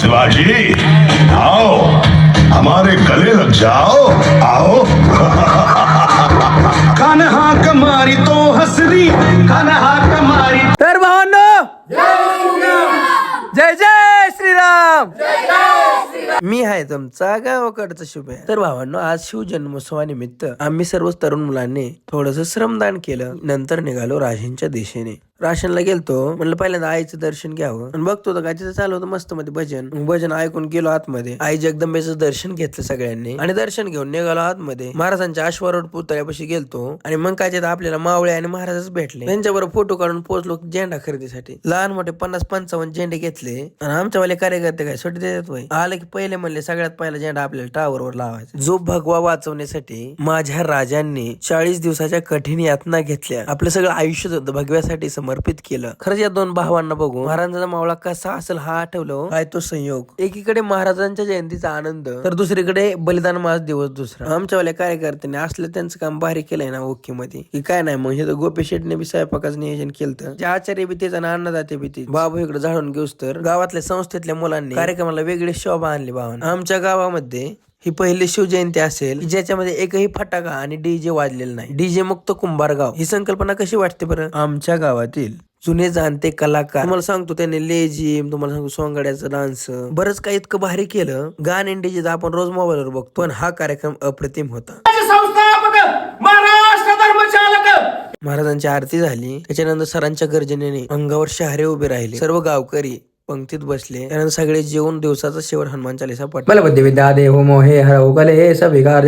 शिवाजी, आओ हमारे गले लग जाओ, आओ। कान्हा कमारी तो हसरी, कान्हा कमारी। तर भावांनो, जय जय श्रीराम। मी आहे तुमचा गावाकडचा शुभ. तर भावांनो, आज शिवजन्मोत्सवानिमित्त आम्ही सर्व तरुण मुलांनी थोडस श्रमदान केलं. नंतर निघालो राशींच्या दिशेने. राशनला गेलतो, म्हणलं पहिल्यांदा आईचं दर्शन घ्यावं. आणि बघतो तर काय तिथं चालू होतं मस्त मध्ये भजन. भजन ऐकून गेलो आतमध्ये. आई जगदंबेचं दर्शन घेतलं सगळ्यांनी आणि दर्शन घेऊन निघालो आतमध्ये. महाराजांच्या अश्वारूढ पुतळ्यापाशी गेलतो आणि मग काय तिथं आपल्याला मावळे आणि महाराजच भेटले. त्यांच्याबरोबर फोटो काढून पोहोचलो झेंडा खरेदीसाठी. लहान मोठे 50-55 झेंडे घेतले आणि आमच्यावाले कार्यकर्ते काय सुट्टी देतात वय. आलं की पहिले म्हणले सगळ्यात पहिला झेंडा आपल्याला टावरवर लावायचा. जो भगवा वाचवण्यासाठी माझ्या राजांनी 40 दिवसाच्या कठीण यातना घेतल्या. आपलं सगळं आयुष्य भगव्यासाठी समर्पित केलं. खरंच या दोन भावांना बघू महाराजांचा मावळा कसा असेल हा आठवलं. काय तो संयोग. एकीकडे महाराजांच्या जयंतीचा आनंद, तर दुसरीकडे बलिदान मास दिवस दुसरा. आमच्यावाल्या कार्यकर्त्यांनी असलं त्यांचं काम भारी केलंय ना ओके मध्ये की काय नाही. मग हे गोपी शेटने बी स्वयंपाकाचं नियोजन केलं. जे आचार्य बी तेच आणि अन्नदाते बी तेच. बाबू इकडे झाडून घेऊस तर गावातल्या संस्थेतल्या मुलांनी कार्यक्रमाला वेगळी शोभा आणली. भावांना आमच्या गावामध्ये ही पहिली शिवजयंती असेल ज्याच्यामध्ये एकही फटाका आणि डीजे वाजलेला नाही. डीजे मुक्त कुंभार गाव. ही संकल्पना कशी वाटते बरं. आमच्या गावातील जुने जाणते कलाकार, तुम्हाला सांगतो त्यांनी लेझिम, तुम्हाला सांगतो सोंगाड्याचा डान्स, बरंच काही इतकं भारी केलं. गाणे डीजे आपण रोज मोबाईलवर बघतो, पण हा कार्यक्रम अप्रतिम होता. महाराजांची आरती झाली. त्याच्यानंतर सरांच्या गर्जनेने अंगावर शहारे उभे राहिले. सर्व गावकरी पंक्तीत बसले. त्यानंतर सगळे जेवून दिवसाचा शेवट हनुमान चालीसा पठण. बलबुद्धि विद्या देहो मोहे हरौ कले सविकार